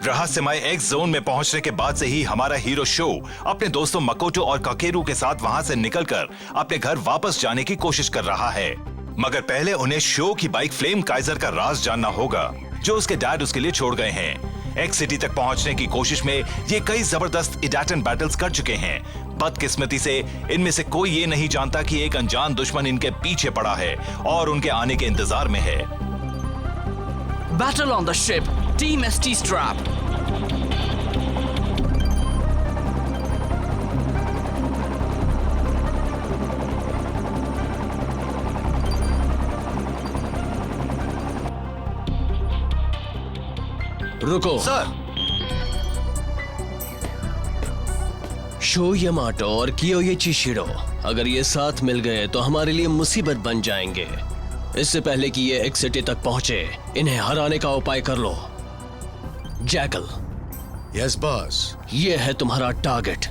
रहस्यमय x zone में पहुंचने के बाद से ही हमारा हीरो शो अपने दोस्तों मकोटो और काकेरू के साथ वहां से निकलकर अपने घर वापस जाने की कोशिश कर रहा है। मगर पहले उन्हें शो की बाइक फ्लेम काइजर का राज जानना होगा, जो उसके डैड उसके लिए छोड़ गए हैं। एक्स सिटी तक पहुंचने की कोशिश में ये कई जबरदस्त इडाटन बैटल्स कर चुके हैं। बदकिस्मती से इनमें से कोई ये नहीं जानता कि एक अनजान दुश्मन इनके पीछे पड़ा है और उनके आने के इंतजार में है। Battle on the ship, Team ST Strap. रुको सर। शो यामाटो और कियोइची शिरो अगर ये साथ मिल गए तो हमारे लिए मुसीबत बन जाएंगे। इससे पहले कि ये एक्स सिटी तक पहुंचे, इन्हें हराने का उपाय कर लो। जैकल। Yes boss. ये है तुम्हारा टारगेट।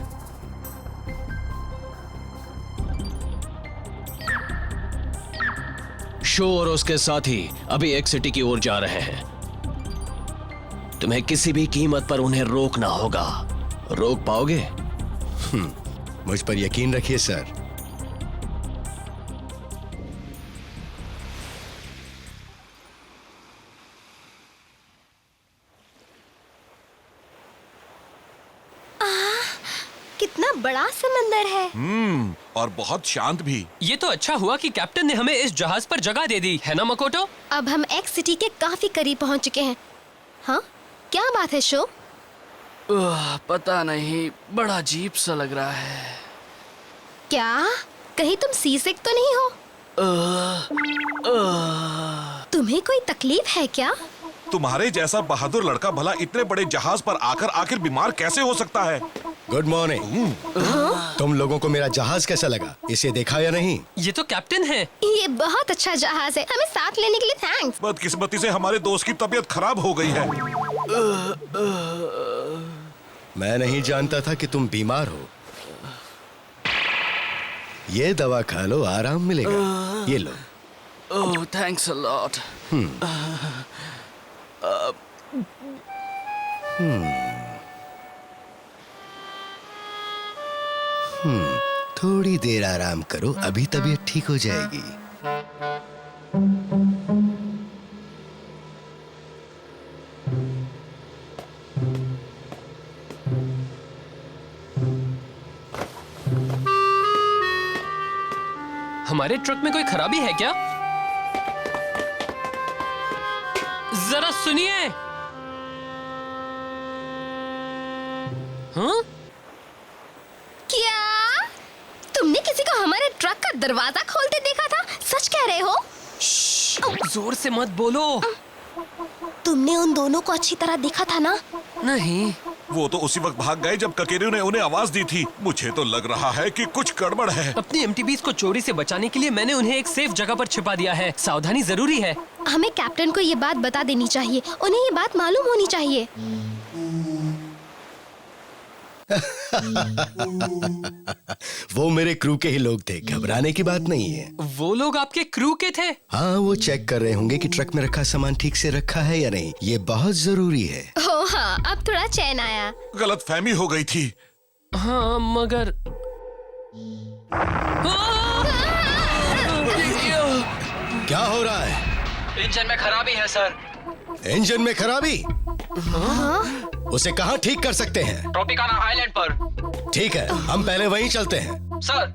शो और उसके साथी अभी एक्स सिटी की ओर जा रहे हैं। तुम्हें किसी भी कीमत पर उन्हें रोकना होगा। रोक पाओगे? मुझ पर यकीन रखिए सर। कितना बड़ा समंदर है। और बहुत शांत भी। ये तो अच्छा हुआ कि कैप्टन ने हमें इस जहाज पर जगह दे दी, है ना मकोटो? अब हम एक्स सिटी के काफी करीब पहुंच चुके हैं। हाँ, क्या बात है शो? पता नहीं, बड़ा अजीब सा लग रहा है। क्या कहीं तुम सी सिक तो नहीं हो? तुम्हें कोई तकलीफ है क्या? तुम्हारे जैसा बहादुर लड़का भला इतने बड़े जहाज पर आकर आखिर बीमार कैसे हो सकता है? Good morning. तुम लोगों को मेरा जहाज कैसा लगा? इसे देखा या नहीं? ये तो कैप्टन है। ये बहुत अच्छा जहाज है, हमें साथ लेने के लिए थैंक्स। बदकिस्मती से हमारे दोस्त की तबीयत खराब हो गई है। मैं नहीं जानता था कि तुम बीमार हो। ये दवा खा लो, आराम मिलेगा। ये लो। ओह, थैंक्स अ लॉट। थोड़ी देर आराम करो, अभी तबीयत ठीक हो जाएगी। हमारे ट्रक में कोई खराबी है क्या? जरा सुनिए। हाँ? क्या तुमने किसी को हमारे ट्रक का दरवाजा खोलते देखा था? सच कह रहे हो? जोर से मत बोलो। तुमने उन दोनों को अच्छी तरह देखा था ना? नहीं। वो तो उसी वक्त भाग गए जब ककेरू ने उन्हें आवाज दी थी। मुझे तो लग रहा है कि कुछ गड़बड़ है। अपनी एमटीबीज को चोरी से बचाने के लिए मैंने उन्हें एक सेफ जगह पर छिपा दिया है। सावधानी जरूरी है। हमें कैप्टन को ये बात बता देनी चाहिए, उन्हें ये बात मालूम होनी चाहिए। वो मेरे क्रू के ही लोग थे, घबराने की बात नहीं है। वो लोग आपके क्रू के थे? हाँ, वो चेक कर रहे होंगे कि ट्रक में रखा सामान ठीक से रखा है या नहीं। ये बहुत जरूरी है। ओ हाँ, अब थोड़ा चैन आया। गलतफहमी हो गई थी। हाँ, मगर क्या हो रहा है? इंजन में खराबी है सर। इंजन में खराबी? उसे कहाँ ठीक कर सकते हैं? ट्रॉपिकाना आइलैंड पर। ठीक है, हम पहले वहीं चलते हैं। सर।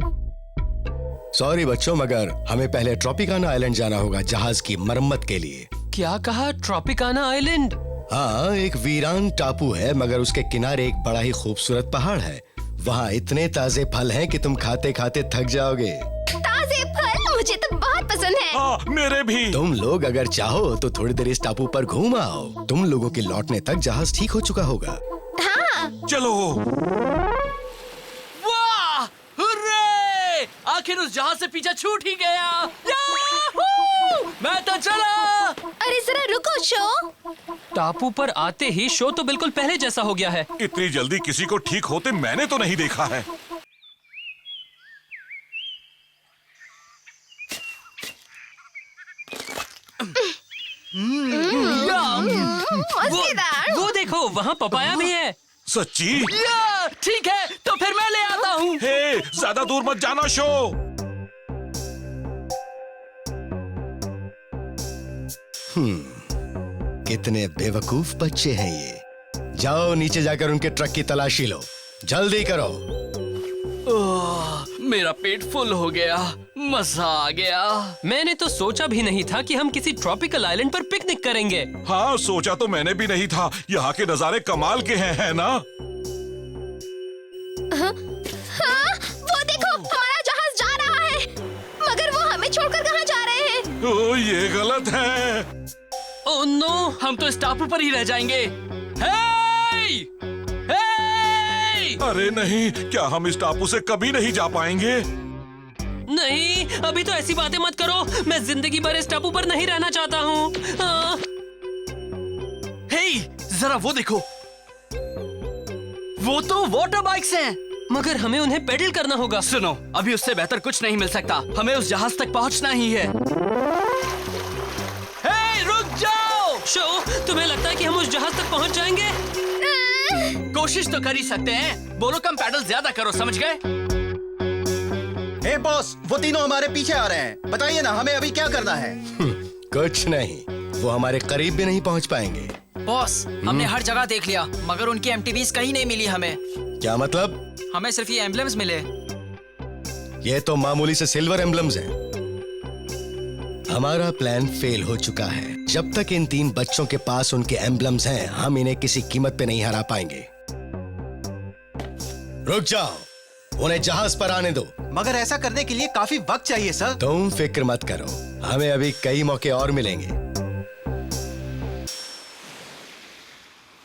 सॉरी बच्चों, मगर हमें पहले ट्रॉपिकाना आइलैंड जाना होगा जहाज की मरम्मत के लिए। क्या कहा? Tropicana island? हाँ, एक वीरान टापू है, मगर उसके किनारे एक बड़ा ही खूबसूरत पहाड़ है। वहाँ इतने ताजे फल हैं कि तुम खाते खाते थक जाओगे। ताजे फल मुझे तो बहुत पसंद है। हाँ, मेरे भी। तुम लोग अगर चाहो तो थोड़ी देर इस टापू पर घूम आओ। तुम लोगों के लौटने तक जहाज ठीक हो चुका होगा। हाँ। चलो। वाह! हुर्रे! आखिर उस जहाज से पीछा छूट ही गया। याहू! मैं तो चला। अरे जरा रुको शो। टापू पर आते ही शो तो बिल्कुल पहले जैसा हो गया है। इतनी जल्दी किसी को ठीक होते मैंने तो नहीं देखा है। मजेदार। वो देखो वहाँ पपाया भी है। सच्ची? या, ठीक है तो फिर मैं ले आता हूँ। हे, ज्यादा दूर मत जाना शो। कितने बेवकूफ बच्चे हैं ये। जाओ नीचे जाकर उनके ट्रक की तलाशी लो, जल्दी करो। मेरा पेट फुल हो गया, मजा आ गया। मैंने तो सोचा भी नहीं था कि हम किसी ट्रॉपिकल आइलैंड पर पिकनिक करेंगे। हाँ, सोचा तो मैंने भी नहीं था। यहाँ के नजारे कमाल के हैं, है ना? हाँ, वो देखो हमारा जहाज जा रहा है, मगर वो हमें छोड़कर कहाँ जा रहे हैं? ओ, ये गलत है। ओह नो, हम तो इस टापू पर ही रह जाएंगे। हे! हे! अरे नहीं, क्या हम इस टापू से कभी नहीं जा पाएंगे? नहीं, अभी तो ऐसी बातें मत करो। मैं जिंदगी भर इस टापू पर नहीं रहना चाहता हूँ। हे, जरा वो देखो, वो तो वाटर बाइक्स हैं। मगर हमें उन्हें पेडल करना होगा। सुनो, अभी उससे बेहतर कुछ नहीं मिल सकता। हमें उस जहाज तक पहुंचना ही है। हे, रुक जाओ। शो, तुम्हें लगता है कि हम उस जहाज तक पहुंच जाएंगे? कोशिश तो कर ही सकते हैं। बोलो कम पैडल ज्यादा करो, समझ गए? हे बॉस, वो तीनों हमारे पीछे आ रहे हैं। बताइए ना, हमें अभी क्या करना है? कुछ नहीं, वो हमारे करीब भी नहीं पहुंच पाएंगे। बॉस, हमने हर जगह देख लिया, मगर उनकी एमटीवीज कहीं नहीं मिली हमें। क्या मतलब? हमें सिर्फ ये एम्बलम्स मिले। ये तो मामूली से सिल्वर एम्बलम्स हैं। हमारा प्लान फेल हो चुका है। जब तक इन 3 बच्चों के पास उनके एम्बलम्स हैं, हम इन्हें किसी कीमत पे नहीं हरा पाएंगे। रुक जाओ, उन्हें जहाज पर आने दो। मगर ऐसा करने के लिए काफी वक्त चाहिए सर। तुम फिक्र मत करो, हमें अभी कई मौके और मिलेंगे।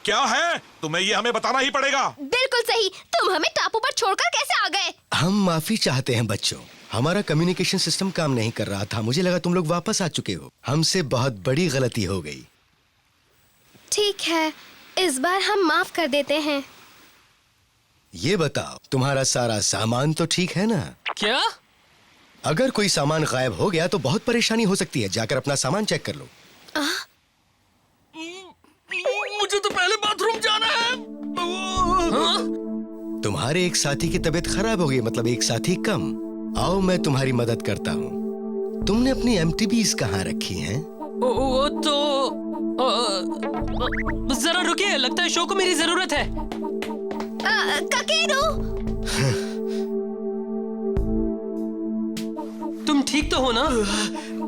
क्या है? तुम्हें ये हमें बताना ही पड़ेगा। बिल्कुल सही, तुम हमें टापू पर छोड़कर कैसे आ गए? हम माफी चाहते हैं बच्चों, हमारा कम्युनिकेशन सिस्टम काम नहीं कर रहा था। मुझे लगा तुम लोग वापस आ चुके हो। हमसे बहुत बड़ी गलती हो गई। ठीक है, इस बार हम माफ कर देते हैं। ये बताओ, तुम्हारा सारा सामान तो ठीक है ना? क्या? अगर कोई सामान गायब हो गया तो बहुत परेशानी हो सकती है। जाकर अपना सामान चेक कर लो। मुझे तो पहले बाथरूम जाना है। तुम्हारे एक साथी की तबीयत खराब हो गई, मतलब एक साथी कम। आओ मैं तुम्हारी मदद करता हूँ। तुमने अपनी एमटीबीज कहाँ रखी हैं? वो तो जरा रुकिए, लगता है शो को मेरी जरूरत है। ककेरू, तुम ठीक तो हो ना?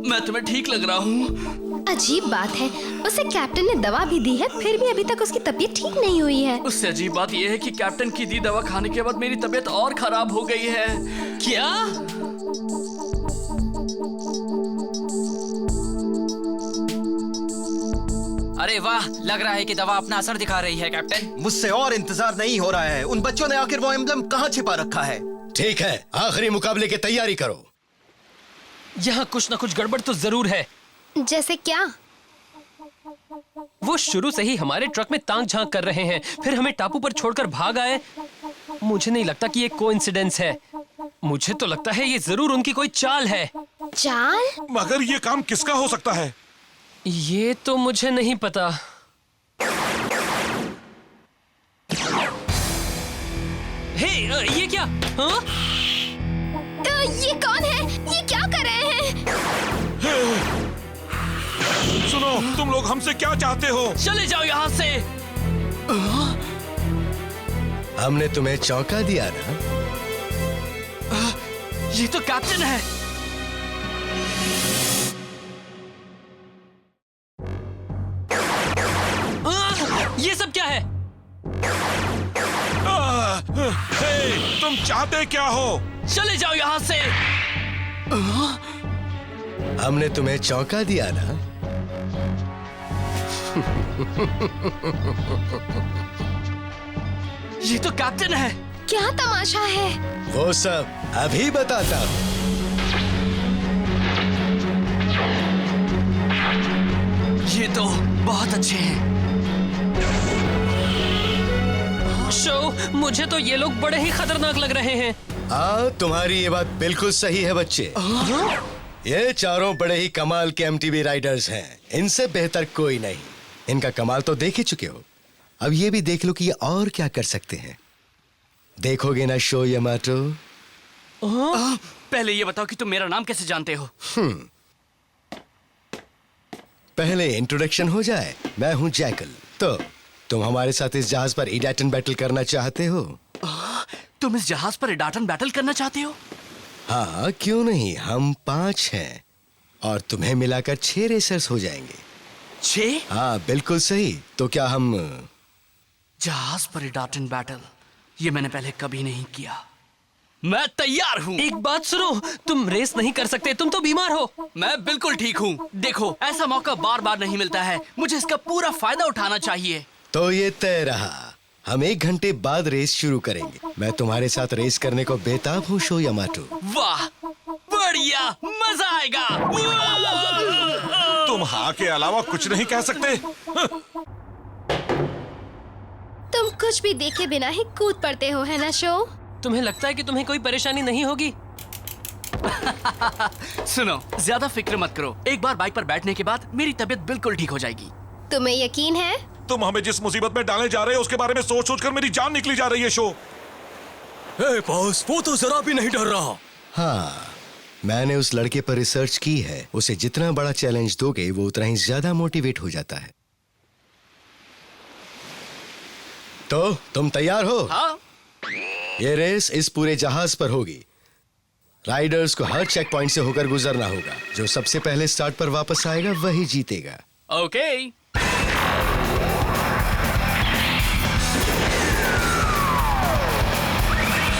मैं तुम्हें ठीक लग रहा हूँ। अजीब बात है, उसे कैप्टन ने दवा भी दी है, फिर भी अभी तक उसकी तबीयत ठीक नहीं हुई है। उससे अजीब बात यह है कि कैप्टन की दी दवा खाने के बाद मेरी तबीयत और खराब हो गई है। क्या? अरे वाह, लग रहा है कि दवा अपना असर दिखा रही है कैप्टन। मुझसे और इंतजार नहीं हो रहा है। उन बच्चों ने आखिर वो एम्बलम कहाँ छिपा रखा है? ठीक है, आखिरी मुकाबले की तैयारी करो। यहाँ कुछ ना कुछ गड़बड़ तो जरूर है। जैसे क्या? वो शुरू से ही हमारे ट्रक में ताक झांक कर रहे हैं, फिर हमें टापू पर छोड़कर भाग आए। मुझे नहीं लगता कि ये कोइंसिडेंस है। मुझे तो लगता है ये जरूर उनकी कोई चाल है। चाल? मगर ये काम किसका हो सकता है? ये तो मुझे नहीं पता। हे, ये क्या? हाँ? ये कौन है? ये क्या कर रहे हैं? सुनो, तुम लोग हमसे क्या चाहते हो? चले जाओ यहाँ से। हमने तुम्हें चौंका दिया ना? ये तो कैप्टन है। ये सब क्या है? हे, तुम चाहते क्या हो? चले जाओ यहाँ से। हमने तुम्हें चौंका दिया ना? ये तो कैप्टन है। क्या तमाशा है? वो सब अभी बताता हूँ। ये तो बहुत अच्छे हैं। शो, मुझे तो ये लोग बड़े ही खतरनाक लग रहे हैं। हाँ, तुम्हारी ये बात बिल्कुल सही है बच्चे। ये चारों बड़े ही कमाल के एमटीबी राइडर्स हैं। इनसे बेहतर कोई नहीं। इनका कमाल तो देख ही चुके हो, अब ये भी देख लो कि ये और क्या कर सकते हैं। देखोगे ना शो यामाटो? पहले ये बताओ कि तुम मेरा नाम कैसे जानते हो? पहले इंट्रोडक्शन हो जाए। मैं हूं जैकल। तो तुम हमारे साथ इस जहाज पर इडाटन बैटल करना चाहते हो? तुम इस जहाज पर इडाटन बैटल करना चाहते हो? हाँ, क्यों नहीं। हम 5 हैं और तुम्हें मिलाकर 6 रेसर्स हो जाएंगे। 6? हाँ, बिल्कुल सही। तो क्या हम जहाज पर इडाटन बैटल, ये मैंने पहले कभी नहीं किया। मैं तैयार हूँ। एक बात सुनो, तुम रेस नहीं कर सकते, तुम तो बीमार हो। मैं बिल्कुल ठीक हूँ। देखो, ऐसा मौका बार बार नहीं मिलता है, मुझे इसका पूरा फायदा उठाना चाहिए। तो ये तय रहा। हम 1 घंटे बाद रेस शुरू करेंगे। मैं तुम्हारे साथ रेस करने को बेताब हूँ शो यामाटो। वाह, बढ़िया, मजा आएगा। तुम हाँ के अलावा कुछ नहीं कह सकते? तुम कुछ भी देखे बिना ही कूद पड़ते हो, है ना शो? तुम्हें लगता है कि तुम्हें कोई परेशानी नहीं होगी? सुनो, ज्यादा फिक्र मत करो। एक बार बाइक पर बैठने के बाद मेरी तबीयत बिल्कुल ठीक हो जाएगी। तुम्हें यकीन है? तुम हमें जिस मुसीबत में डाले जा रहे हो उसके बारे में सोच सोच कर मेरी जान निकली जा रही है शो। बॉस, वो तो जरा भी नहीं डर रहा। हाँ, मैंने उस लड़के पर रिसर्च की है। उसे जितना बड़ा चैलेंज दोगे वो उतना ही ज्यादा मोटिवेट हो जाता है। तो तुम तैयार हो? हाँ? ये रेस इस पूरे जहाज पर होगी। राइडर्स को हर चेक पॉइंट से होकर गुजरना होगा। जो सबसे पहले स्टार्ट पर वापस आएगा वही जीतेगा। Okay.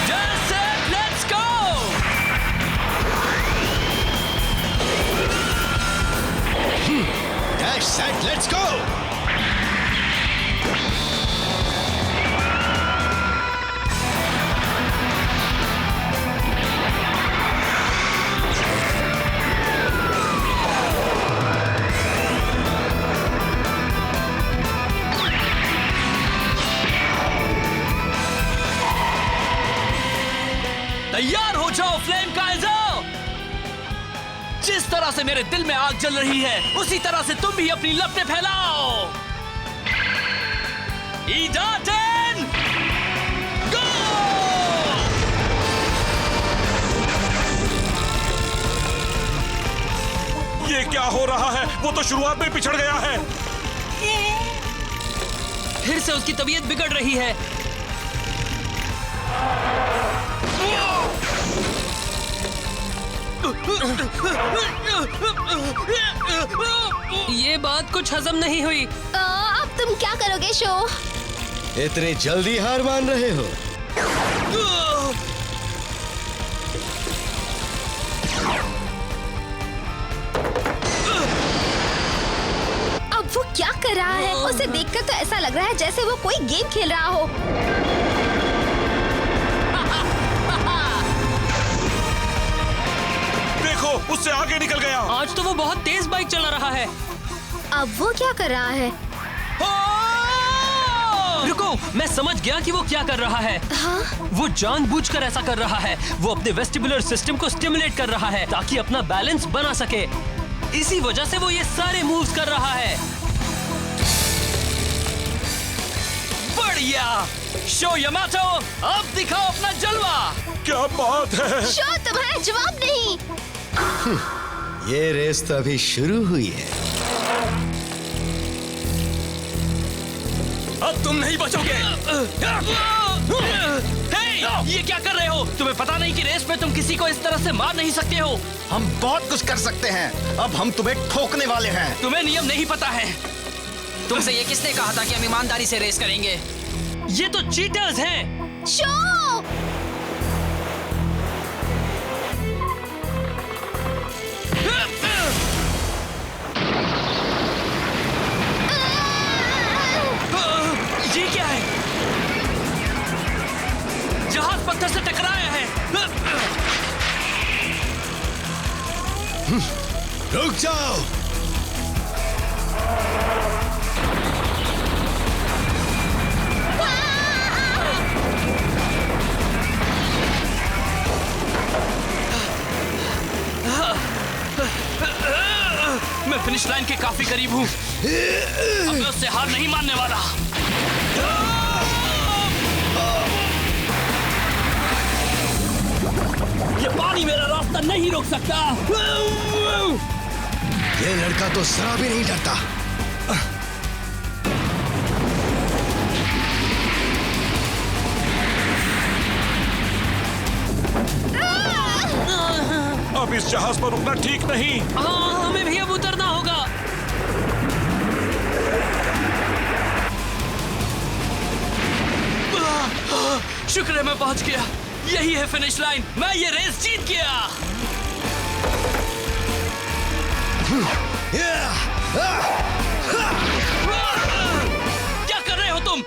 Just set, let's go! Dash set, let's go! तैयार हो जाओ फ्लेम काइजर! जिस तरह से मेरे दिल में आग जल रही है, उसी तरह से तुम भी अपनी लपटें फैलाओ। इडाटन गो! ये क्या हो रहा है? वो तो शुरुआत में पिछड़ गया है। फिर से उसकी तबीयत बिगड़ रही है। ये बात कुछ हजम नहीं हुई। अब तुम क्या करोगे शो? इतने जल्दी हार मान रहे हो? अब वो क्या कर रहा है? उसे देखकर तो ऐसा लग रहा है जैसे वो कोई गेम खेल रहा हो। देखो, उससे आगे निकल गया। आज तो वो बहुत तेज बाइक चला रहा है। अब वो क्या कर रहा है? रुको, मैं समझ गया कि वो क्या कर रहा है। हाँ? वो जानबूझकर ऐसा कर रहा है। वो अपने वेस्टिबुलर सिस्टम को स्टिमुलेट कर रहा है ताकि अपना बैलेंस बना सके। इसी वजह से वो ये सारे मूव्स कर रहा है। बढ़िया! शो यामाटो, अब दिखाओ अपना जलवा। क्या बात है? शो, तुम्हारा जवाब नहीं। ये रेस तो अभी शुरू हुई है। अब तुम नहीं बचोगे। हे, ये क्या कर रहे हो? तुम्हें पता नहीं कि रेस में तुम किसी को इस तरह से मार नहीं सकते हो। हम बहुत कुछ कर सकते हैं। अब हम तुम्हें ठोकने वाले हैं। तुम्हें नियम नहीं पता है। तुमसे ये किसने कहा था कि हम ईमानदारी से रेस करेंगे? ये तो चीटर्स हैं। शो! ये क्या है? जहाज पत्थर से टकराया है। रुक जाओ। मैं फिनिश लाइन के काफी करीब हूँ। अब मैं उससे हार नहीं मानने वाला। ये पानी मेरा रास्ता नहीं रोक सकता। ये लड़का तो जरा भी नहीं डरता। अब इस जहाज पर रुकना ठीक नहीं। हाँ, हमें भी अब उतरना होगा। शुक्र है मैं पहुंच गया। यही है फिनिश लाइन। मैं ये रेस जीत गया। क्या कर रहे हो तुम?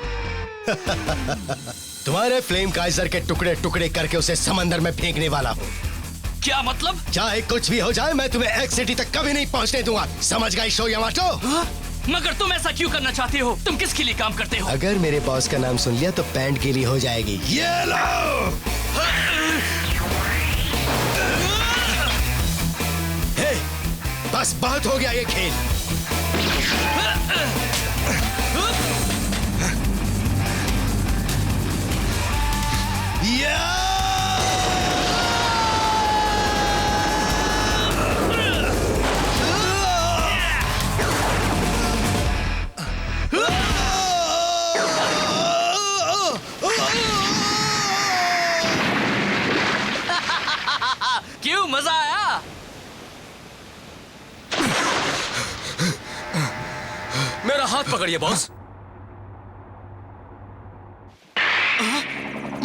तुम्हारे फ्लेम काइजर के टुकड़े टुकड़े करके उसे समंदर में फेंकने वाला हूँ। क्या मतलब? चाहे कुछ भी हो जाए, मैं तुम्हें एक्स सिटी तक कभी नहीं पहुंचने दूंगा। समझ गए शो यामाटो? मगर तुम ऐसा क्यों करना चाहते हो? तुम किसके लिए काम करते हो? अगर मेरे बॉस का नाम सुन लिया तो पैंट गीली हो जाएगी। ये लो! हे, बस बहुत हो गया ये खेल। क्यों, मजा आया? मेरा हाथ पकड़िए बॉस।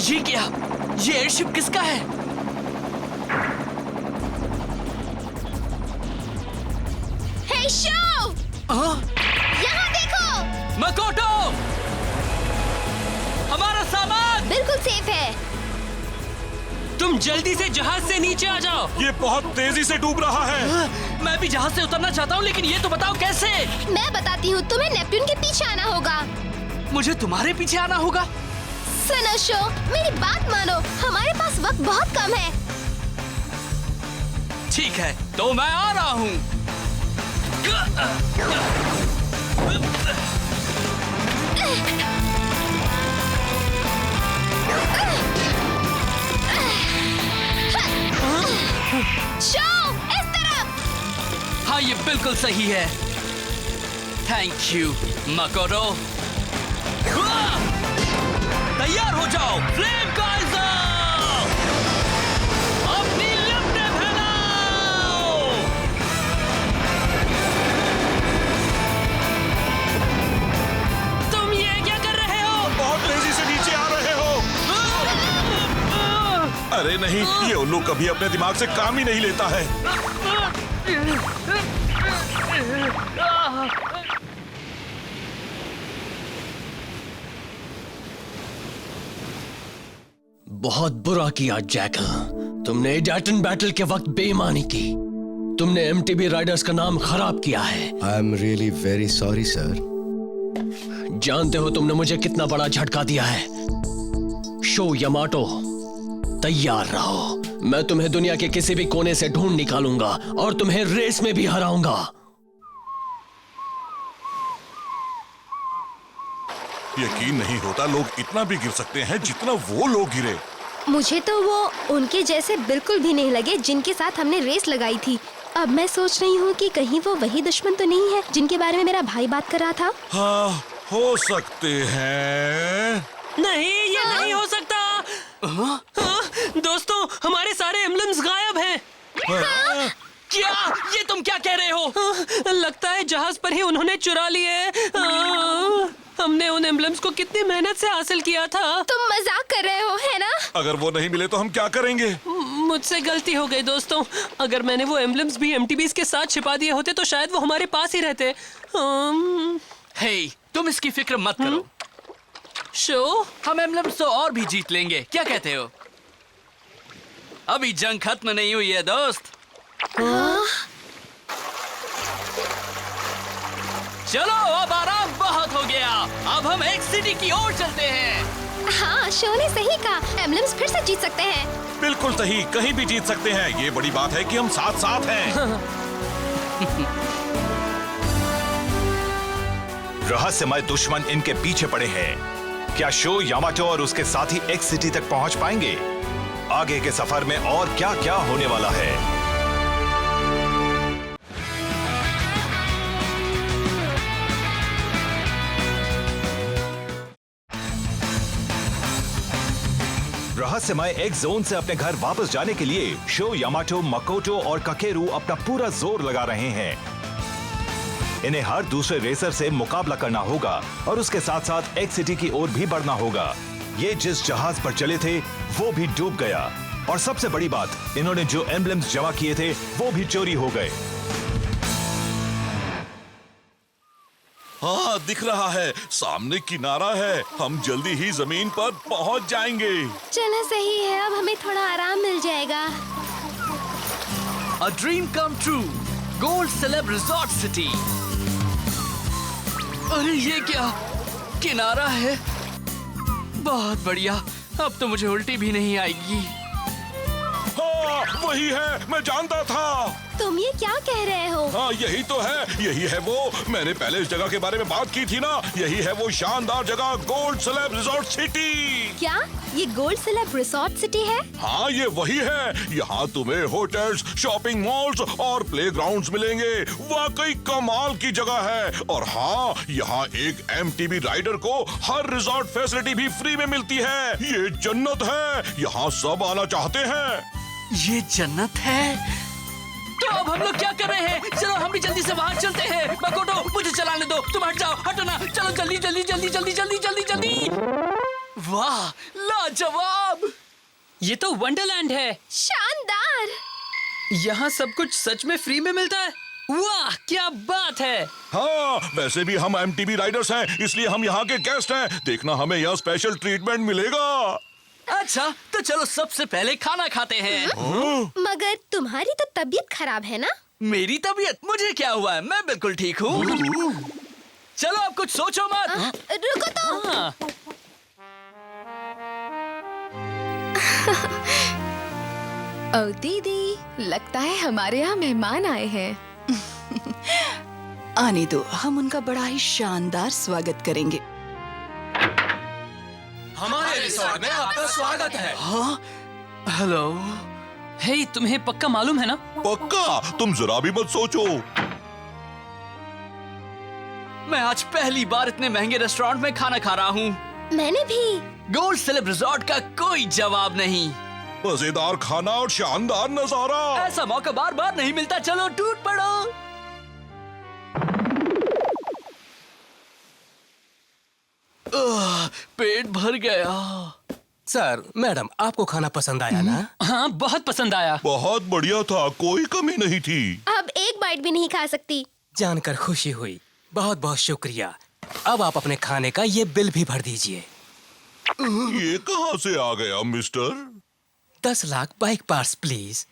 ये क्या? ये एयरशिप किसका है? हे शो, यहाँ देखो। मकोटो, हमारा सामान बिल्कुल सेफ है। तुम जल्दी से जहाज से नीचे आ जाओ। ये बहुत तेजी से डूब रहा है। मैं भी जहाज से उतरना चाहता हूँ, लेकिन ये तो बताओ कैसे? मैं बताती हूँ, तुम्हें नेपट्टून के पीछे आना होगा। मुझे तुम्हारे पीछे आना होगा? सुनो शो, मेरी बात मानो, हमारे पास वक्त बहुत कम है। ठीक है, तो मैं आ रहा हूँ। शो, इस तरफ। हाँ, ये बिल्कुल सही है। Thank you Makoto. तैयार हो जाओ, फ्लेम काइजर! अपनी लपटें फैलाओ! तुम ये क्या कर रहे हो? बहुत तेजी से नीचे आ रहे हो। अरे नहीं, ये उल्लू कभी अपने दिमाग से काम ही नहीं लेता है। बहुत बुरा किया जैकल। तुमने एडाटन बैटल के वक्त बेईमानी की। तुमने एमटीबी राइडर्स का नाम खराब किया है। I am really very sorry sir. जानते हो तुमने मुझे कितना बड़ा झटका दिया है। शो यामाटो, तैयार रहो। मैं तुम्हें दुनिया के किसी भी कोने से ढूंढ निकालूंगा और तुम्हें रेस में भी हराऊंगा। यकीन नहीं होता लोग इतना भी गिर सकते हैं जितना वो लोग गिरे। मुझे तो वो उनके जैसे बिल्कुल भी नहीं लगे जिनके साथ हमने रेस लगाई थी। अब मैं सोच रही हूँ कि कहीं वो वही दुश्मन तो नहीं है जिनके बारे में मेरा भाई बात कर रहा था। हाँ, हो सकते हैं। नहीं, ये नहीं हो सकता। हाँ, दोस्तों, हमारे सारे एम्ब्लम्स गायब हैं। क्या? ये तुम क्या कह रहे हो? लगता है जहाज पर ही उन्होंने चुरा लिए। हमने उन एम्ब्लम्स को कितनी मेहनत से हासिल किया था। तुम मजाक कर रहे हो, है ना? अगर वो नहीं मिले तो हम क्या करेंगे? मुझसे गलती हो गई दोस्तों। अगर मैंने वो एम्ब्लम्स भी एमटीबीज के साथ छिपा दिए होते तो शायद वो हमारे पास ही रहते। हे, तुम इसकी फिक्र मत करो। शो, हम एम्ब्लम्स तो और भी जीत लेंगे। क्या कहते हो? अभी जंग खत्म नहीं हुई है दोस्त। चलो, अब आराम बहुत हो गया। अब हम एक सिटी की ओर चलते हैं। हाँ, शो ने सही कहा। एम्ब्लम्स फिर से जीत सकते हैं। बिल्कुल सही, कहीं भी जीत सकते हैं। ये बड़ी बात है कि हम साथ साथ हैं। रहस्यमय दुश्मन इनके पीछे पड़े हैं। क्या शो यामाटो और उसके साथी एक्स सिटी तक पहुंच पाएंगे? आगे के सफर में और क्या क्या होने वाला है? रहस्यमय एक्स जोन से अपने घर वापस जाने के लिए शो यामाटो, मकोटो और काकेरू अपना पूरा जोर लगा रहे हैं। इन्हें हर दूसरे रेसर से मुकाबला करना होगा और उसके साथ साथ एक्स सिटी की ओर भी बढ़ना होगा। ये जिस जहाज पर चले थे वो भी डूब गया और सबसे बड़ी बात, इन्होंने जो एम्बलम्स जमा किए थे वो भी चोरी हो गए। हाँ, दिख रहा है, सामने किनारा है। हम जल्दी ही जमीन पर पहुंच जाएंगे। चलो सही है, अब हमें थोड़ा आराम मिल जाएगा। A dream come true, gold celeb resort city. अरे ये क्या, किनारा है? बहुत बढ़िया, अब तो मुझे उल्टी भी नहीं आएगी। हाँ, वही है, मैं जानता था। तुम ये क्या कह रहे हो? हाँ, यही तो है, यही है वो। मैंने पहले इस जगह के बारे में बात की थी ना। यही है वो शानदार जगह, गोल्ड सेलेब रिजॉर्ट सिटी। क्या ये गोल्ड सेलेब रिजॉर्ट सिटी है? हाँ, ये वही है। यहाँ तुम्हें होटल्स, शॉपिंग मॉल्स और प्लेग्राउंड्स मिलेंगे। वाकई कमाल की जगह है। और हाँ, यहाँ एक एमटीबी राइडर को हर रिजॉर्ट फैसिलिटी भी फ्री में मिलती है। ये जन्नत है, यहाँ सब आना चाहते हैं। ये जन्नत है? तो अब हम लोग क्या कर रहे हैं? चलो हम भी जल्दी से वहाँ चलते हैं। मकोटो, मुझे चलाने दो। तुम हट जाओ, हटो ना। चलो जल्दी जल्दी जल्दी जल्दी जल्दी जल्दी जल्दी। वाह, लाजवाब! ये तो वंडरलैंड है। शानदार! यहाँ सब कुछ सच में फ्री में मिलता है। वाह, क्या बात है! हाँ, वैसे भी हम एमटीबी राइडर्स हैं, इसलिए हम यहाँ के गेस्ट हैं। देखना, हमें यहाँ स्पेशल ट्रीटमेंट मिलेगा। अच्छा, तो चलो सबसे पहले खाना खाते हैं। मगर तुम्हारी तो तबीयत खराब है ना? मेरी तबीयत? मुझे क्या हुआ है? मैं बिल्कुल ठीक हूँ। चलो अब कुछ सोचो मत। रुको तो। हाँ। ओ दीदी, लगता है हमारे यहाँ मेहमान आए हैं। आने दो, हम उनका बड़ा ही शानदार स्वागत करेंगे। हमारे रिसोर्ट में आपका स्वागत है। हाँ? हेलो। हे, तुम्हें पक्का मालूम है ना? पक्का? तुम जरा भी मत सोचो। मैं आज पहली बार इतने महंगे रेस्टोरेंट में खाना खा रहा हूँ। मैंने भी। गोल्ड सेलेब रिजॉर्ट का कोई जवाब नहीं। मजेदार खाना और शानदार नजारा। ऐसा मौका बार बार नहीं मिलता। चलो टूट पड़ो। पेट भर गया। सर, मैडम, आपको खाना पसंद आया ना? हाँ, बहुत पसंद आया। बहुत बढ़िया था, कोई कमी नहीं थी। अब एक बाइट भी नहीं खा सकती। जानकर खुशी हुई। बहुत बहुत शुक्रिया। अब आप अपने खाने का ये बिल भी भर दीजिए। ये कहाँ से आ गया mister? 10 lakh bike parts please.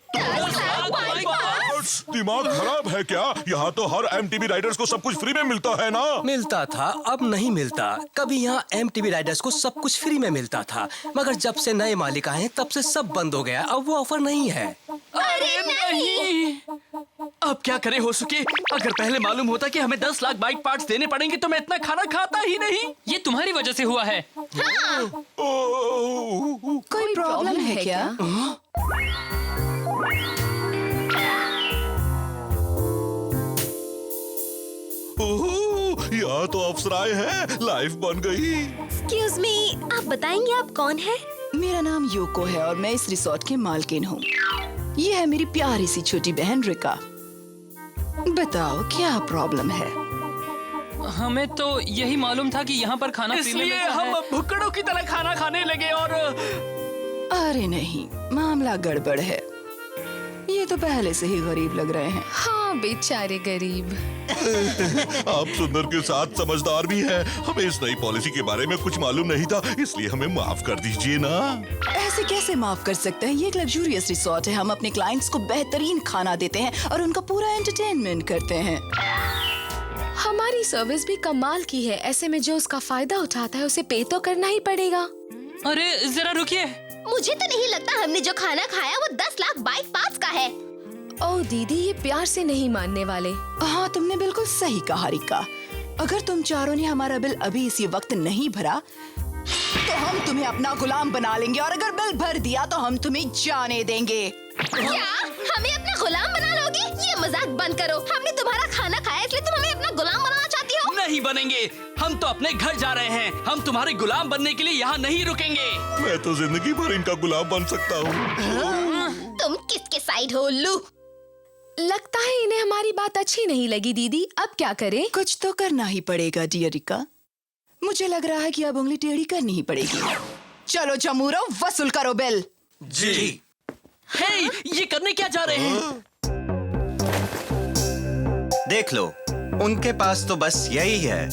दिमाग खराब है क्या? यहाँ तो हर एमटीबी राइडर्स को सब कुछ फ्री में मिलता है ना। मिलता था, अब नहीं मिलता। कभी यहाँ एमटीबी राइडर्स को सब कुछ फ्री में मिलता था, मगर जब से नए मालिक आए हैं तब से सब बंद हो गया। अब वो ऑफर नहीं है। अरे नहीं! अब क्या करे हो सके? अगर पहले मालूम होता कि हमें 10 लाख बाइक पार्ट्स देने पड़ेंगे तो मैं इतना खाना खाता ही नहीं। ये तुम्हारी वजह से हुआ है। कोई प्रॉब्लम है क्या? यहाँ तो अफसराएं हैं, लाइफ बन गई। एक्सक्यूज मी, आप बताएंगे आप कौन है? मेरा नाम योको है और मैं इस रिसोर्ट की मालकिन हूँ। ये है मेरी प्यारी सी छोटी बहन रिका। बताओ क्या प्रॉब्लम है? हमें तो यही मालूम था कि यहाँ पर खाना फ्री में इसलिए मिलता हम है। भुक्कड़ों की तरह खाना खाने लगे और अरे नहीं, मामला गड़बड़ है। ये तो पहले से ही गरीब लग रहे हैं। हाँ, बेचारे गरीब। आप सुंदर के साथ समझदार भी हैं। हमें इस नई पॉलिसी के बारे में कुछ मालूम नहीं था, इसलिए हमें माफ कर दीजिए ना। ऐसे कैसे माफ कर सकते हैं? ये एक लग्जूरियस रिसोर्ट है। हम अपने क्लाइंट्स को बेहतरीन खाना देते हैं और उनका पूरा एंटरटेनमेंट करते हैं। हमारी सर्विस भी कमाल की है। ऐसे में जो उसका फायदा उठाता है उसे पे तो करना ही पड़ेगा। अरे जरा रुकिए। मुझे तो नहीं लगता हमने जो खाना खाया वो 10 लाख बाइक पार्ट्स का है। ओ दीदी, ये प्यार से नहीं मानने वाले। हाँ, तुमने बिल्कुल सही कहा रिका। अगर तुम चारों ने हमारा बिल अभी इसी वक्त नहीं भरा तो हम तुम्हें अपना गुलाम बना लेंगे, और अगर बिल भर दिया तो हम तुम्हें जाने देंगे। क्या हमें अपना गुलाम बना लोगी? ये मजाक बंद करो। हमने तुम्हारा खाना खाया इसलिए तुम हमें अपना गुलाम बनाना चाहती हो? नहीं बनेंगे। हम तो अपने घर जा रहे हैं। हम तुम्हारे गुलाम बनने के लिए यहाँ नहीं रुकेंगे। मैं तो जिंदगी भर इनका गुलाम बन सकता हूँ। तुम किसके साइड हो उल्लू? लगता है इन्हें हमारी बात अच्छी नहीं लगी दीदी। अब क्या करें? कुछ तो करना ही पड़ेगा डियरिका। मुझे लग रहा है कि अब उंगली टेढ़ी करनी ही पड़ेगी। चलो जमूरो, वसूल करो बिल। जी। हे, ये करने क्या जा रहे हैं? देख लो, उनके पास तो बस यही है।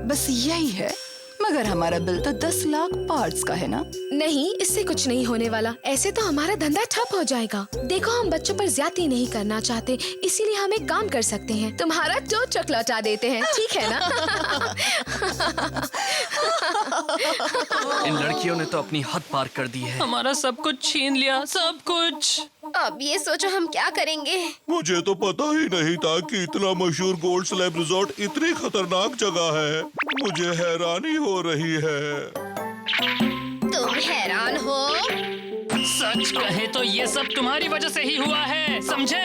बस यही है, मगर हमारा बिल तो 10 लाख पार्ट्स का है ना? नहीं, इससे कुछ नहीं होने वाला। ऐसे तो हमारा धंधा ठप हो जाएगा। देखो, हम बच्चों पर ज्यादती नहीं करना चाहते, इसीलिए हम एक काम कर सकते हैं, तुम्हारा चोट लौटा देते हैं, ठीक है ना? इन लड़कियों ने तो अपनी हद पार कर दी है। हमारा सब कुछ छीन लिया, सब कुछ। अब ये सोचो हम क्या करेंगे। मुझे तो पता ही नहीं था कि इतना मशहूर गोल्ड स्लैब रिजॉर्ट इतनी खतरनाक जगह है। मुझे हैरानी हो रही है। तुम हैरान हो? सच कहे तो ये सब तुम्हारी वजह से ही हुआ है, समझे?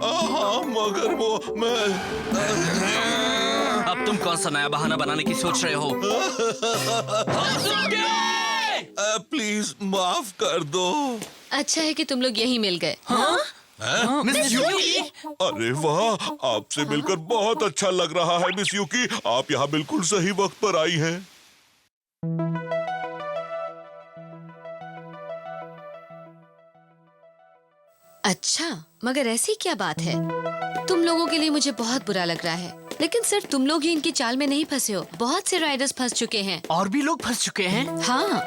हाँ, मगर वो मैं। अब तुम कौन सा नया बहाना बनाने की सोच रहे हो? प्लीज माफ कर दो। अच्छा है कि तुम लोग यहीं मिल गए। मिस यूकी? अरे वाह, आपसे मिलकर बहुत अच्छा लग रहा है मिस यूकी। आप यहाँ बिल्कुल सही वक्त पर आई हैं। अच्छा, मगर ऐसी क्या बात है? तुम लोगों के लिए मुझे बहुत बुरा लग रहा है, लेकिन सिर्फ तुम लोग ही इनकी चाल में नहीं फंसे हो। बहुत से राइडर्स फंस चुके हैं। और भी लोग फंस चुके हैं? हाँ,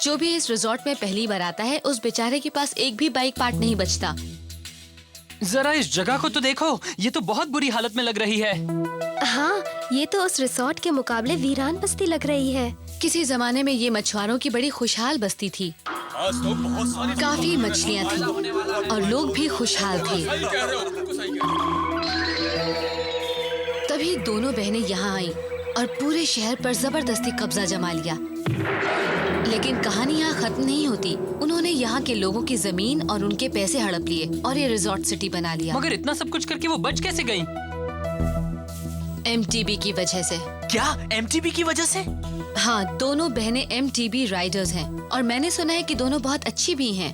जो भी इस रिजॉर्ट में पहली बार आता है, उस बेचारे के पास एक भी बाइक पार्ट नहीं बचता। जरा इस जगह को तो देखो, ये तो बहुत बुरी हालत में लग रही है। हाँ, ये तो उस रिसोर्ट के मुकाबले वीरान बस्ती लग रही है। किसी जमाने में ये मछुआरों की बड़ी खुशहाल बस्ती थी। काफी मछलियाँ थी और लोग भी खुशहाल थे। तभी दोनों बहनें यहाँ आईं और पूरे शहर पर जबरदस्ती कब्जा जमा लिया। लेकिन कहानी यहाँ खत्म नहीं होती। उन्होंने यहाँ के लोगों की जमीन और उनके पैसे हड़प लिए और ये रिजॉर्ट सिटी बना लिया। मगर इतना सब कुछ करके वो बच कैसे गईं? MTB की वजह से। क्या MTB की वजह से? हाँ, दोनों बहनें MTB राइडर्स हैं और मैंने सुना है कि दोनों बहुत अच्छी भी हैं।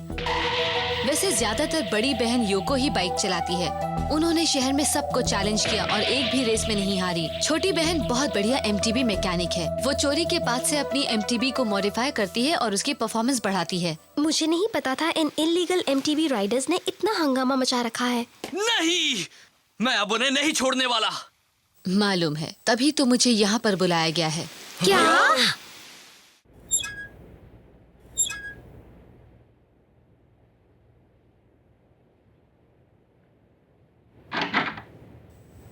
वैसे ज्यादातर बड़ी बहन योको ही बाइक चलाती है। उन्होंने शहर में सबको चैलेंज किया और एक भी रेस में नहीं हारी। छोटी बहन बहुत बढ़िया MTB मैकेनिक है। वो चोरी के बाद से अपनी MTB को मॉडिफाई करती है और उसकी परफॉर्मेंस बढ़ाती है। मुझे नहीं पता था इन इलीगल MTB राइडर्स ने इतना हंगामा मचा रखा है। नहीं, मैं अब उन्हें नहीं छोड़ने वाला। मालूम है, तभी तो मुझे यहाँ पर बुलाया गया है। क्या?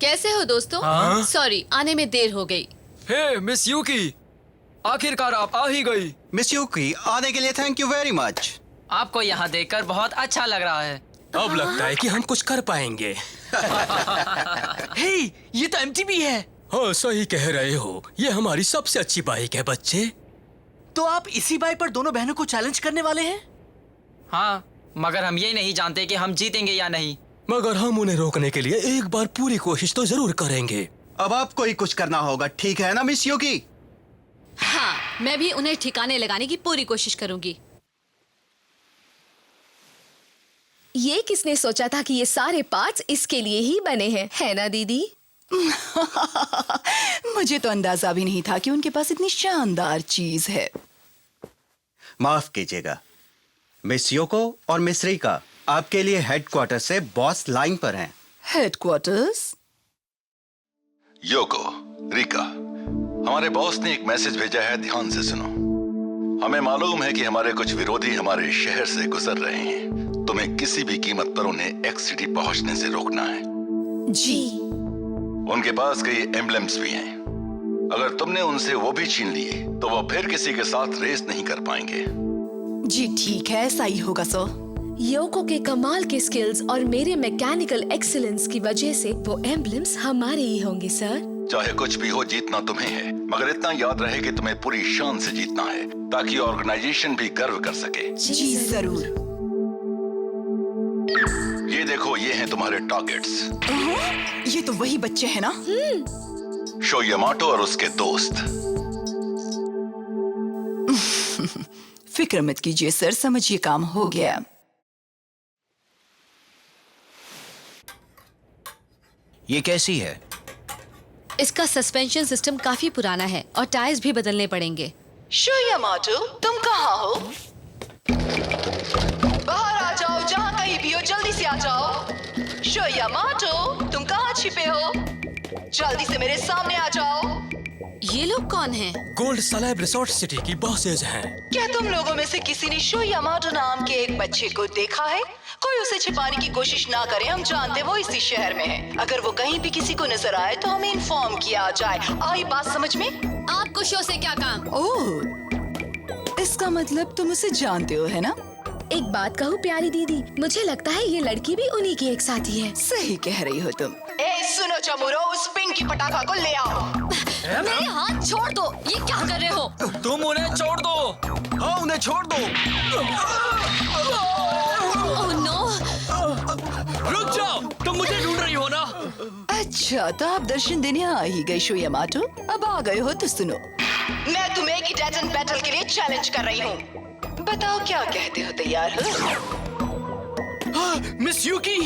कैसे हो दोस्तों? सॉरी, आने में देर हो गई। हे मिस यूकी, आखिरकार आप आ ही गई। मिस यूकी, आने के लिए थैंक यू वेरी मच। आपको यहाँ देखकर बहुत अच्छा लग रहा है। अब लगता है कि हम कुछ कर पाएंगे। हे, ये तो MTB है। हाँ, सही कह रहे हो, ये हमारी सबसे अच्छी बाइक है बच्चे। तो आप इसी बाइक पर दोनों बहनों को चैलेंज करने वाले हैं? हाँ, मगर हम ये नहीं जानते कि हम जीतेंगे या नहीं। मगर हम उन्हें रोकने के लिए एक बार पूरी कोशिश तो जरूर करेंगे। अब आपको ही कुछ करना होगा, ठीक है ना मिस यूकी? हाँ, मैं भी उन्हें ठिकाने लगाने की पूरी कोशिश करूंगी। ये किसने सोचा था कि ये सारे पार्ट्स इसके लिए ही बने हैं, है ना दीदी? मुझे तो अंदाजा भी नहीं था कि उनके पास इतनी शानदार चीज है। माफ कीजिएगा मिस योको और मिस रिका, आपके लिए हेडक्वार्टर से बॉस लाइन पर हैं। हेडक्वार्टर्स? योको, रिका, हमारे बॉस ने एक मैसेज भेजा है, ध्यान से सुनो। हमें मालूम है कि हमारे कुछ विरोधी हमारे शहर से गुजर रहे हैं। तुम्हें किसी भी कीमत पर उन्हें एक्स सिटी पहुंचने से रोकना है। जी। उनके पास कई एम्बलम्स भी हैं। अगर तुमने उनसे वो भी छीन लिए तो वो फिर किसी के साथ रेस नहीं कर पाएंगे। जी ठीक है, ऐसा ही होगा सर। योको के कमाल के स्किल्स और मेरे मैकेनिकल एक्सीलेंस की वजह से वो एम्बलम्स हमारे ही होंगे सर। चाहे कुछ भी हो, जीतना तुम्हें है, मगर इतना याद रहे कि तुम्हें पूरी शान से जीतना है, ताकि ऑर्गेनाइजेशन भी गर्व कर सके। जी जरूर। ये देखो, ये हैं तुम्हारे टारगेट्स। ये तो वही बच्चे हैं ना? शो यामाटो और उसके दोस्त। फिक्र मत कीजिए सर, समझिए काम हो गया। ये कैसी है? इसका सस्पेंशन सिस्टम काफी पुराना है और टायर्स भी बदलने पड़ेंगे। शो यामाटो, तुम कहाँ हो? बाहर आ जाओ, जहाँ कहीं भी हो, जल्दी से आ जाओ। शो यामाटो, तुम कहाँ छिपे हो? जल्दी से मेरे सामने आ जाओ। ये लोग कौन हैं? गोल्ड सलैब रिसोर्ट सिटी की बॉसेज हैं। क्या तुम लोगों में से किसी ने शो यामाटो नाम के एक बच्चे को देखा है? कोई उसे छिपाने की कोशिश ना करे, हम जानते वो इसी शहर में है। अगर वो कहीं भी किसी को नजर आए तो हमें इन्फॉर्म किया जाए। आई बात समझ में? आपको शो से क्या काम? ओह, इसका मतलब तुम उसे जानते हो, है ना? एक बात कहूँ प्यारी दीदी, मुझे लगता है ये लड़की भी उन्हीं की एक साथी है। सही कह रही हो तुम। ए सुनो चमुरो, उस पिंकी पटाखा को ले आओ। मेरे हाथ छोड़ दो, ये क्या कर रहे हो? तुम उन्हें छोड़ दो। हाँ, उन्हें छोड़ दो। Oh no! रुक जाओ, तुम मुझे ढूंढ रही हो ना? अच्छा, तो आप दर्शन देने आ ही गए शो यामाटो। अब आ गए हो तो सुनो, मैं तुम्हें एक डेथ एंड बैटल के लिए चैलेंज कर रही हूँ। बताओ क्या कहते हो, तैयार हो? मिस यूकी!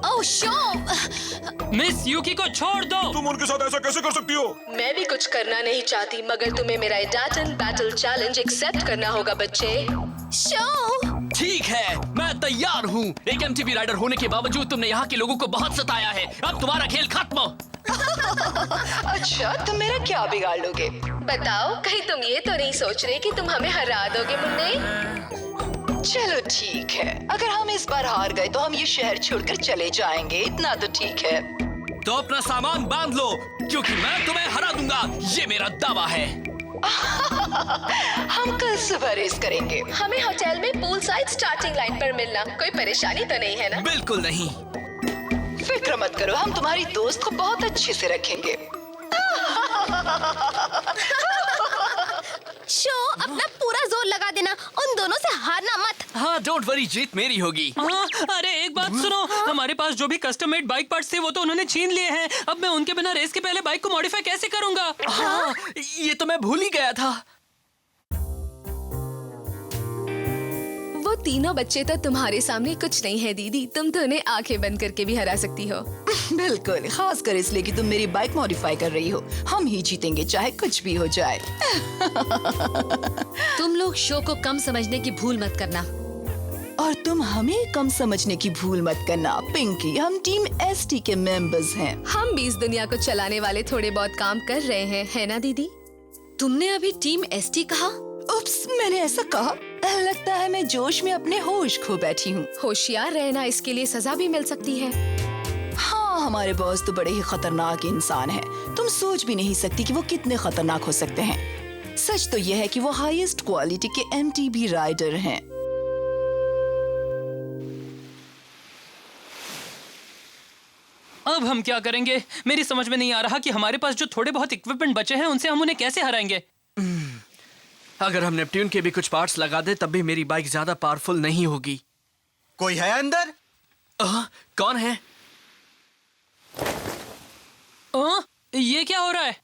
ओह शो! मिस यूकी को छोड़ दो। तुम उनके साथ ऐसा कैसे कर सकती हो? मैं भी कुछ करना नहीं चाहती, मगर तुम्हें मेरा death and battle challenge accept करना होगा बच्चे। शो! ठीक है, मैं तैयार हूँ। एक एमटीवी राइडर होने के बावजूद तुमने यहाँ के लोगों को बहुत सताया है। अब तुम्हारा खेल खत्म। अच्छा, तुम मेरा क्या बिगाड़ लोगे? बताओ, कहीं तुम ये तो नहीं सोच रहे कि तुम हमें हरा दोगे मुन्ने? चलो ठीक है, अगर हम इस बार हार गए तो हम ये शहर छोड़कर चले जाएंगे, इतना तो ठीक है। तो अपना सामान बांध लो, क्योंकि मैं तुम्हें हरा दूंगा, ये मेरा दावा है। हम कल सुबह रेस करेंगे। हमें होटल में पूल साइड स्टार्टिंग लाइन पर मिलना। कोई परेशानी तो नहीं है ना? बिल्कुल नहीं। फिक्र मत करो, हम तुम्हारी दोस्त को बहुत अच्छे से रखेंगे। शो, अपना पूरा जोर लगा देना, उन दोनों से हारना मत। हाँ, डोंट वरी, जीत मेरी होगी। हाँ, अरे एक बात सुनो, हमारे पास जो भी कस्टम मेड बाइक पार्ट्स थे वो तो उन्होंने छीन लिए हैं। अब मैं उनके बिना रेस के पहले बाइक को मॉडिफाई कैसे करूंगा? हाँ, ये तो मैं भूल ही गया था। वो तीनों बच्चे तो तुम्हारे सामने कुछ नहीं है दीदी, तुम तो उन्हें आंखें बंद करके भी हरा सकती हो। बिल्कुल, खासकर इसलिए कि तुम मेरी बाइक मॉडिफाई कर रही हो। हम ही जीतेंगे, चाहे कुछ भी हो जाए। तुम लोग शो को कम समझने की भूल मत करना। और तुम हमें कम समझने की भूल मत करना। पिंकी, हम टीम एसटी के मेंबर्स हैं। हम भी इस दुनिया को चलाने वाले थोड़े बहुत काम कर रहे हैं, है ना दीदी? तुमने अभी टीम एसटी कहा? उप्स, मैंने ऐसा कहा? लगता है मैं जोश में अपने होश खो बैठी हूँ। होशियार रहना, इसके लिए सजा भी मिल सकती है। हाँ, हमारे बॉस तो बड़े ही खतरनाक इंसान हैं। तुम सोच भी नहीं सकती कि वो कितने खतरनाक हो सकते हैं। सच तो यह है कि वो हाईएस्ट क्वालिटी के एमटीबी राइडर हैं। अब हम क्या करेंगे? मेरी समझ में नहीं आ रहा कि हमारे पास जो थोड़े बहुत इक्विपमेंट बचे हैं उनसे हम उन्हें कैसे हराएंगे। अगर हम नेपट्यून के भी कुछ पार्ट्स लगा दे तब भी मेरी बाइक ज्यादा पावरफुल नहीं होगी। कोई है अंदर? कौन है? ये क्या हो रहा है?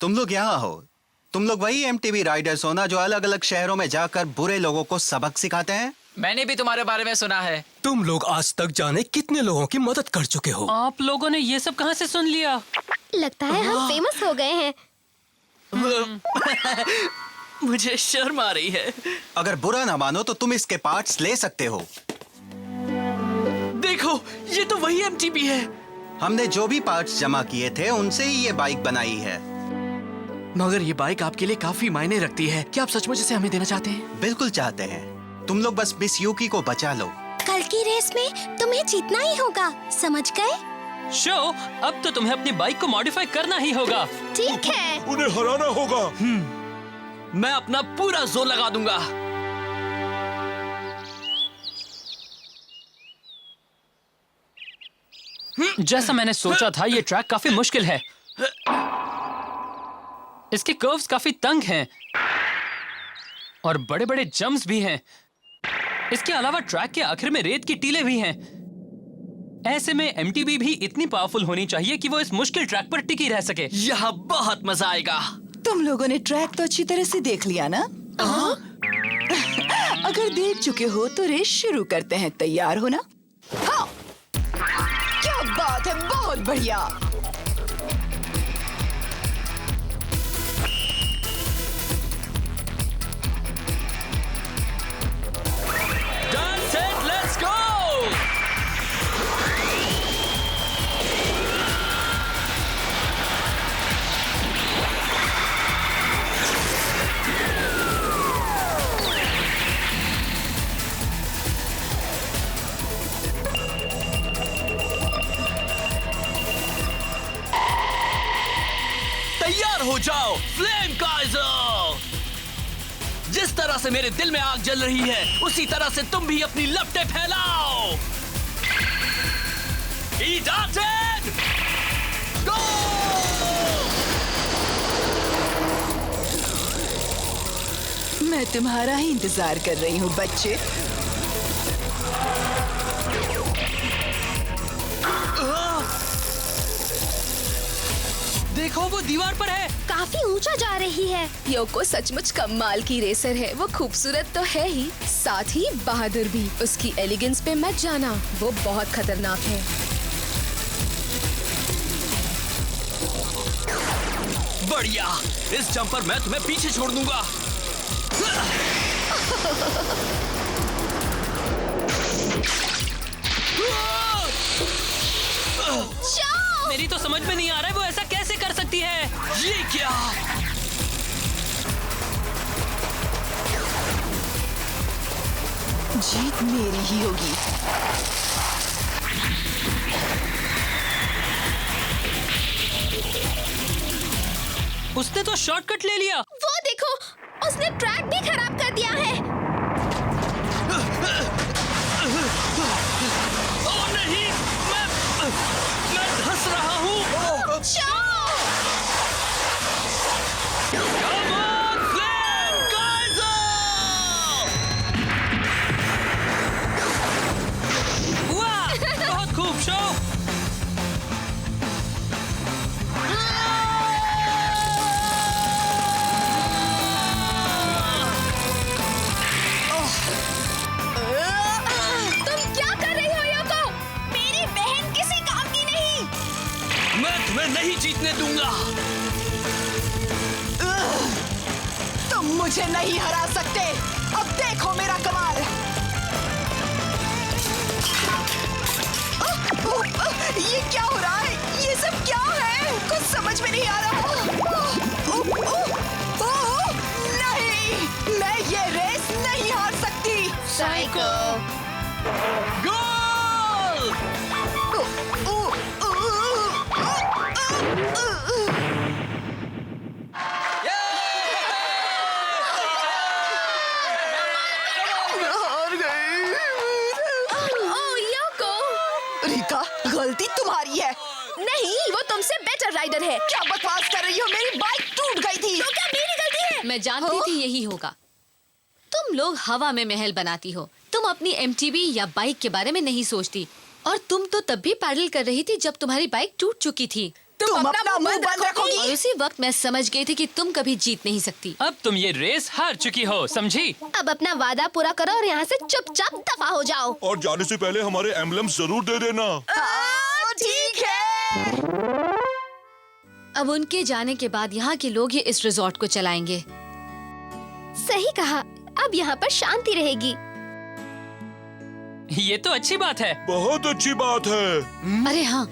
तुम लोग यहाँ हो। तुम लोग वही एमटीवी राइडर्स हो ना, जो अलग अलग शहरों में जाकर बुरे लोगों को सबक सिखाते हैं? मैंने भी तुम्हारे बारे में सुना है। तुम लोग आज तक जाने कितने लोगों की मदद कर चुके हो। आप लोगों ने ये सब कहाँ से सुन लिया? लगता है हम फेमस हो गए हैं। मुझे शर्म आ रही है। अगर बुरा ना मानो तो तुम इसके पार्ट्स ले सकते हो। देखो, ये तो वही एमटीबी है। हमने जो भी पार्ट्स जमा किए थे उनसे ही ये बाइक बनाई है। मगर ये बाइक आपके लिए काफी मायने रखती है। क्या आप सचमुच इसे हमें देना चाहते हैं? बिल्कुल चाहते हैं। तुम लोग बस मिस यूकी को बचा लो। कल की रेस में तुम्हें जीतना ही होगा, समझ गए? शो, अब तो तुम्हें अपनी बाइक को मॉडिफाई करना ही होगा। ठीक है। उन्हें हराना होगा। मैं अपना पूरा जोर लगा दूंगा। जैसा मैंने सोचा था, ये ट्रैक काफी मुश्किल है। इसके कर्व्स काफी तंग हैं और बड़े-बड़े जंप्स भी हैं। इसके अलावा ट्रैक के आखिर में रेत की टीले भी हैं। ऐसे में एमटीबी भी इतनी पावरफुल होनी चाहिए कि वो इस मुश्किल ट्रैक पर टिकी रह सके। यहाँ बहुत मजा आएगा। तुम लोगों ने ट्रैक तो अच्छी तरह से देख लिया ना? अगर देख चुके हो तो रेस शुरू करते हैं। तैयार हो ना? हाँ। क्या बात है, बहुत बढ़िया। Done, set, let's go! तैयार हो जाओ, फ्लेम काइजर! जिस तरह से मेरे दिल में आग जल रही है, उसी तरह से तुम भी अपनी लपटें फैलाओ। Edaten! Go! मैं तुम्हारा ही इंतजार कर रही हूँ बच्चे। देखो वो दीवार पर है। काफी ऊंचा जा रही है। योको सचमुच कमाल की रेसर है। वो खूबसूरत तो है ही, साथ ही बहादुर भी। उसकी एलिगेंस पे मत जाना, वो बहुत खतरनाक है। बढ़िया, इस जंप पर मैं तुम्हें पीछे छोड़ दूंगा। मेरी तो समझ में नहीं आ रहा है वो ऐसा कैसे कर सकती है। ये क्या? जीत मेरी ही होगी। उसने तो शॉर्टकट ले लिया। वो देखो, उसने ट्रैक भी खराब कर दिया है। ओ नहीं, मैं धंस रहा हूँ। Come on, Flame Geyser! वाह, बहुत खूब शो। तुम क्या कर रही हो योको? मेरी बहन किसी काम की नहीं। मैं तुम्हें नहीं जीतने दूंगा। तुम मुझे नहीं हरा सकते। अब देखो मेरा कमाल। ये क्या हो रहा है? ये सब क्या है? कुछ समझ में नहीं आ रहा। नहीं, मैं ये रेस नहीं हार सकती। साइको। गोल! रिका, गलती तुम्हारी है। नहीं, वो तुमसे बेटर राइडर है। क्या बकवास कर रही हो? मेरी बाइक टूट गई थी। तो क्या मेरी गलती है? मैं जानती थी यही होगा। तुम लोग हवा में महल बनाती हो। तुम अपनी एमटीबी या बाइक के बारे में नहीं सोचती। और तुम तो तब भी पैडल कर रही थी जब तुम्हारी बाइक टूट चुकी थी। तुम अपना मुंह बंद रखोगी? और उसी वक्त मैं समझ गई थी कि तुम कभी जीत नहीं सकती। अब तुम ये रेस हार चुकी हो, समझी? अब अपना वादा पूरा करो और यहाँ से चुपचाप दफा हो जाओ। और जाने से पहले हमारे एम्बलम्स जरूर दे देना। ठीक है। अब उनके जाने के बाद यहाँ के लोग ही इस रिजॉर्ट को चलाएंगे। सही कहा। अब यहाँ पर शांति रहेगी। ये तो अच्छी बात है। बहुत अच्छी बात है। अरे हाँ,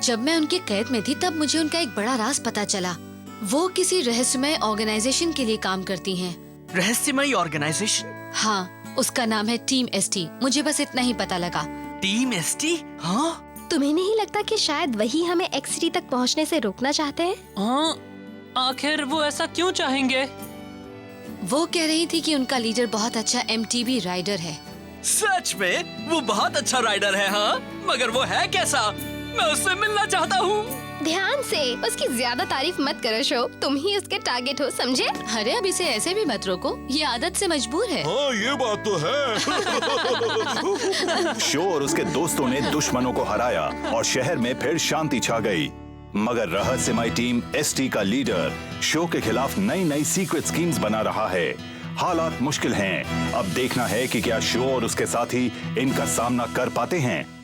जब मैं उनके कैद में थी तब मुझे उनका एक बड़ा राज पता चला। वो किसी रहस्यमय ऑर्गेनाइजेशन के लिए काम करती हैं। रहस्यमयी ऑर्गेनाइजेशन? हाँ, उसका नाम है टीम एसटी। मुझे बस इतना ही पता लगा। Team ST? हाँ? तुम्हें नहीं लगता कि शायद वही हमें एक्स सिटी तक पहुँचने से रोकना चाहते हैं? हाँ, आखिर वो ऐसा क्यों चाहेंगे? वो कह रही थी कि उनका लीडर बहुत अच्छा एमटीबी राइडर है। सच में? वो बहुत अच्छा राइडर है, हाँ? मगर वो है कैसा? मैं उससे मिलना चाहता हूँ। ध्यान से, उसकी ज्यादा तारीफ मत करो शो, तुम ही उसके टारगेट हो, समझे? अरे अब इसे ऐसे भी मत रोको, ये आदत से मजबूर है। हाँ ये बात तो है। शो और उसके दोस्तों ने दुश्मनों को हराया और शहर में फिर शांति छा गई। मगर रहस्यमय टीम एसटी का लीडर शो के खिलाफ नई नई सीक्रेट स्कीम्स बना रहा है। हालात मुश्किल हैं। अब देखना है कि क्या शो और उसके साथी इनका सामना कर पाते हैं।